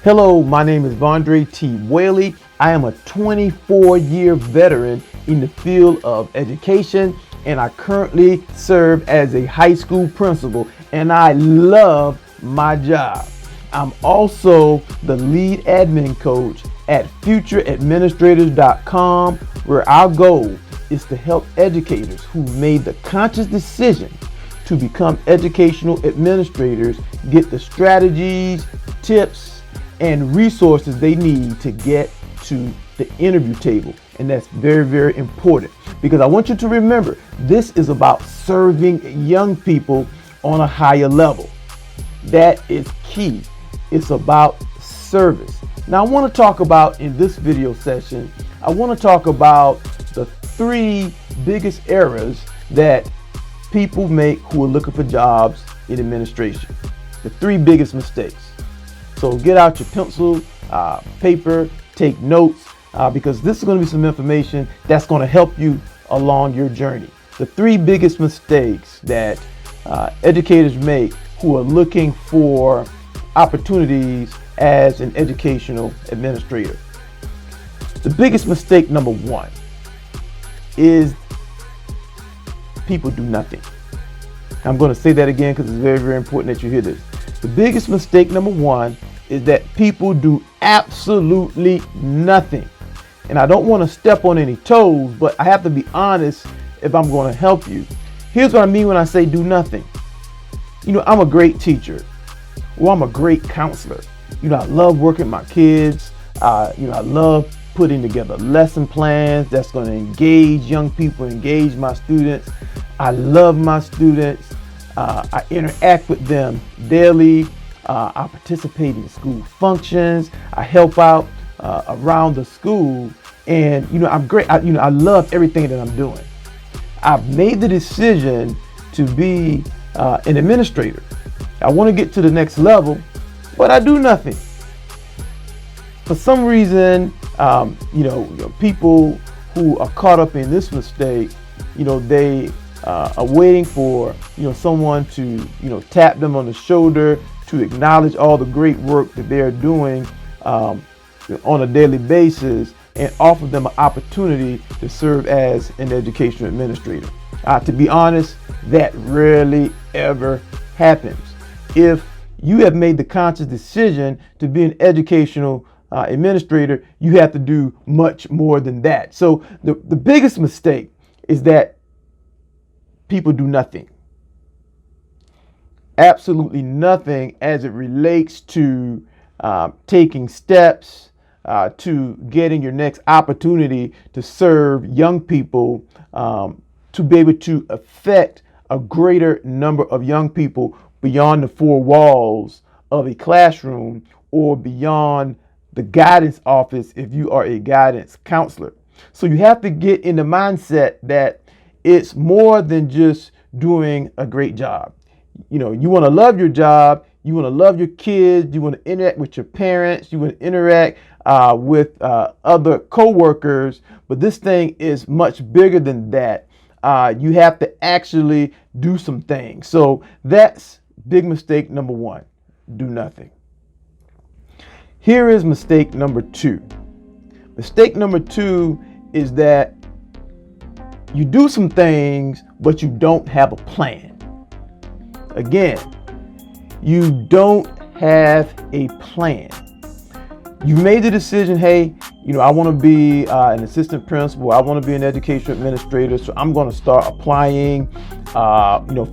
Hello, my name is Vondre T. Whaley. I am a 24-year veteran in the field of education, and I currently serve as a high school principal, and I love my job. I'm also the lead admin coach at futureadministrators.com, where our goal is to help educators who made the conscious decision to become educational administrators get the strategies, tips, and resources they need to get to the interview table. And that's very, very important, because I want you to remember, this is about serving young people on a higher level. That is key. It's about service. Now, I want to talk about, in this video session, I want to talk about the 3 biggest errors that people make who are looking for jobs in administration. The 3 biggest mistakes. So get out your pencil, paper, take notes, because this is going to be some information that's going to help you along your journey. The 3 biggest mistakes that educators make who are looking for opportunities as an educational administrator. The biggest mistake, number 1, is people do nothing. I'm going to say that again because it's very, very important that you hear this. The biggest mistake, number 1, is that people do absolutely nothing. And I don't want to step on any toes, but I have to be honest if I'm going to help you. Here's what I mean when I say do nothing. I'm a great teacher. Well, I'm a great counselor. I love working with my kids. I love putting together lesson plans that's going to engage young people, engage my students. I love my students. I interact with them daily. I participate in school functions. I help out around the school, and I'm great. I love everything that I'm doing. I've made the decision to be an administrator. I want to get to the next level, but I do nothing. For some reason, people who are caught up in this mistake, they are waiting for someone to tap them on the shoulder to acknowledge all the great work that they're doing on a daily basis and offer them an opportunity to serve as an educational administrator. To be honest, that rarely ever happens. If you have made the conscious decision to be an educational administrator, you have to do much more than that. So the biggest mistake is that people do nothing. Absolutely nothing as it relates to taking steps to getting your next opportunity to serve young people, to be able to affect a greater number of young people beyond the 4 walls of a classroom or beyond the guidance office if you are a guidance counselor. So you have to get in the mindset that it's more than just doing a great job. You want to love your job, you want to love your kids, you want to interact with your parents, you want to interact with other co-workers, but this thing is much bigger than that. You have to actually do some things. So that's big mistake number 1, do nothing. Here is mistake number 2. Mistake number 2 is that you do some things, but you don't have a plan. Again, you don't have a plan. You made the decision, hey, I want to be an assistant principal. I want to be an education administrator. So I'm going to start applying,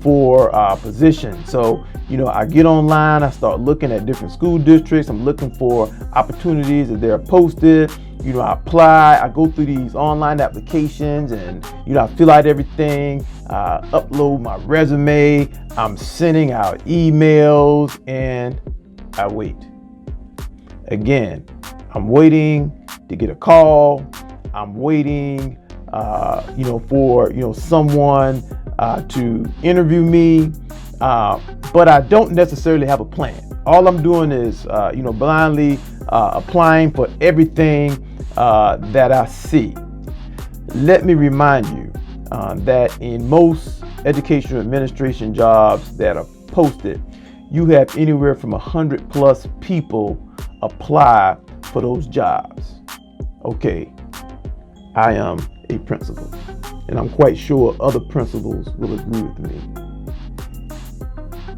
for positions. So, I get online, I start looking at different school districts. I'm looking for opportunities that they're posted. I apply, I go through these online applications and, I fill out everything, upload my resume, I'm sending out emails, and I wait. Again, I'm waiting to get a call. I'm waiting, for, someone to interview me, but I don't necessarily have a plan. All I'm doing is, blindly applying for everything that I see. Let me remind you that in most educational administration jobs that are posted, you have anywhere from 100 plus people apply for those jobs. Okay, I am a principal, and I'm quite sure other principals will agree with me.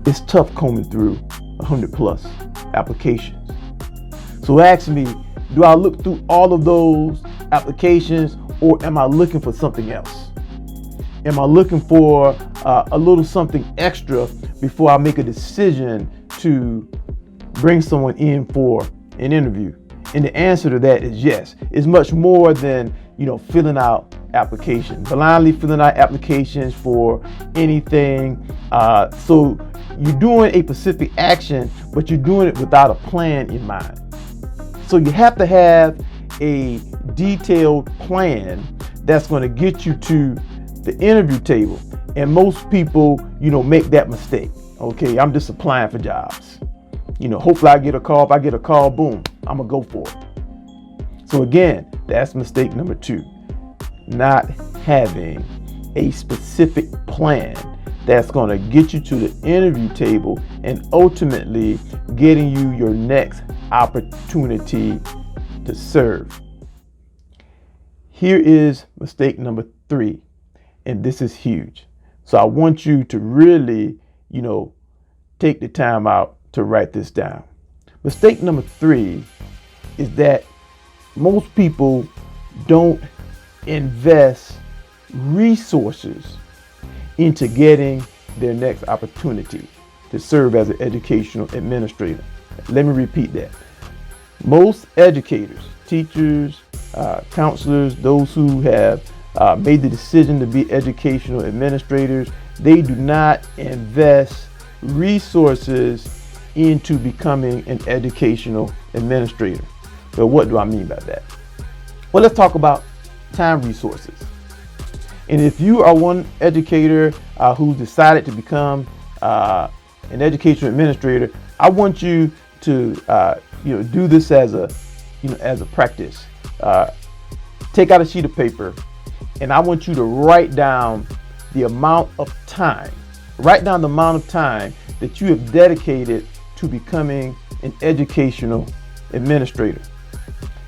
It's tough combing through 100 plus applications. So ask me, do I look through all of those applications, or am I looking for something else? Am I looking for a little something extra before I make a decision to bring someone in for an interview? And the answer to that is yes. It's much more than, filling out applications, blindly filling out applications for anything. So you're doing a specific action, but you're doing it without a plan in mind. So you have to have a detailed plan that's going to get you to the interview table. And most people, make that mistake. Okay, I'm just applying for jobs. Hopefully I get a call. If I get a call, boom, I'm gonna go for it. So again, that's mistake number 2. Not having a specific plan that's gonna get you to the interview table and ultimately getting you your next opportunity to serve. Here is mistake number 3, and this is huge. So I want you to really, take the time out to write this down. Mistake number 3 is that most people don't invest resources into getting their next opportunity to serve as an educational administrator. Let me repeat that. Most educators, teachers, counselors, those who have made the decision to be educational administrators, they do not invest resources into becoming an educational administrator. So what do I mean by that? Well, let's talk about time resources. And if you are one educator who's decided to become an educational administrator, I want you to do this as a practice. Take out a sheet of paper, and I want you to write down the amount of time. Write down the amount of time that you have dedicated to becoming an educational administrator.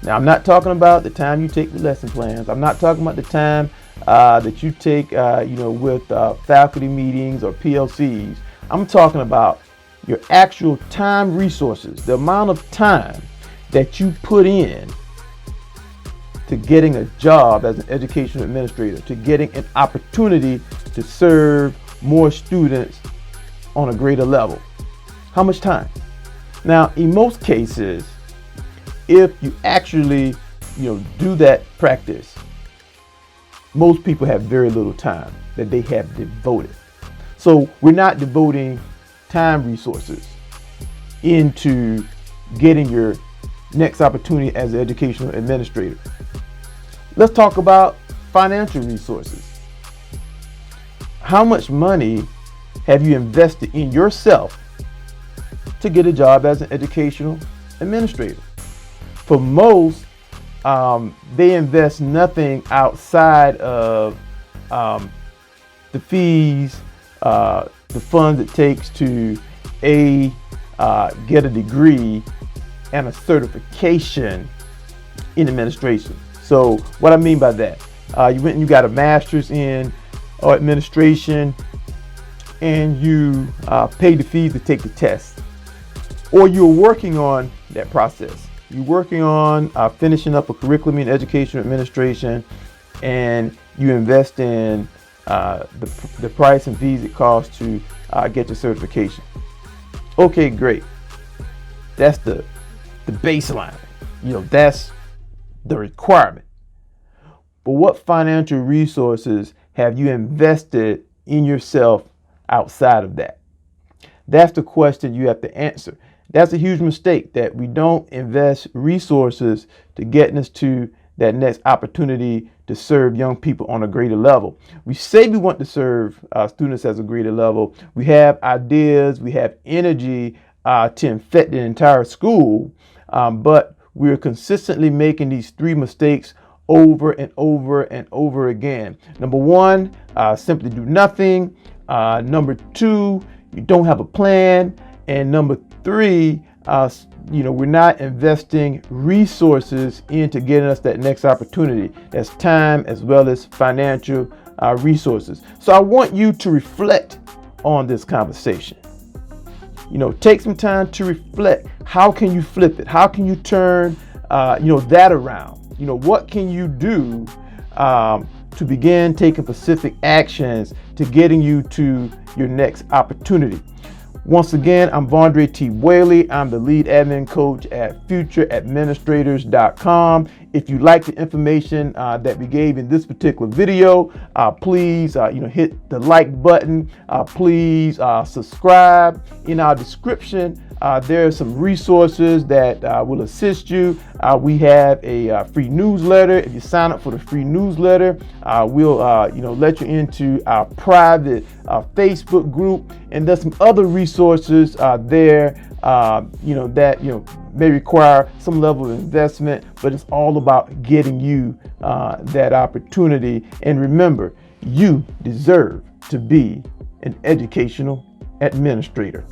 Now, I'm not talking about the time you take with lesson plans. I'm not talking about the time that you take, with faculty meetings or PLCs. I'm talking about your actual time resources, the amount of time that you put in to getting a job as an educational administrator, to getting an opportunity to serve more students on a greater level. How much time? Now, in most cases, if you actually, do that practice, most people have very little time that they have devoted. So we're not devoting time resources into getting your next opportunity as an educational administrator. Let's talk about financial resources. How much money have you invested in yourself to get a job as an educational administrator? For most, they invest nothing outside of the fees, the funds it takes to get a degree and a certification in administration. So what I mean by that, you went and you got a master's in administration, and you paid the fees to take the test, or you're working on that process. You're working on finishing up a curriculum in education administration, and you invest in the price and fees it costs to get your certification. Okay, great. That's the baseline. That's the requirement. But what financial resources have you invested in yourself outside of that? That's the question you have to answer. That's a huge mistake, that we don't invest resources to getting us to that next opportunity to serve young people on a greater level. We say we want to serve students as a greater level. We have ideas, we have energy to infect the entire school, but we're consistently making these 3 mistakes over and over and over again. Number 1, simply do nothing. Number 2, you don't have a plan. And number 3, we're not investing resources into getting us that next opportunity. That's time as well as financial resources. So I want you to reflect on this conversation. Take some time to reflect. How can you flip it? How can you turn, that around? What can you do to begin taking specific actions to getting you to your next opportunity? Once again, I'm Vondre T. Whaley. I'm the lead admin coach at futureadministrators.com. If you like the information that we gave in this particular video, please, hit the like button. Please subscribe. In our description, there are some resources that will assist you. We have a free newsletter. If you sign up for the free newsletter, we'll let you into our private Facebook group, and there's some other resources there that may require some level of investment, but it's all about getting you that opportunity. And remember, you deserve to be an educational administrator.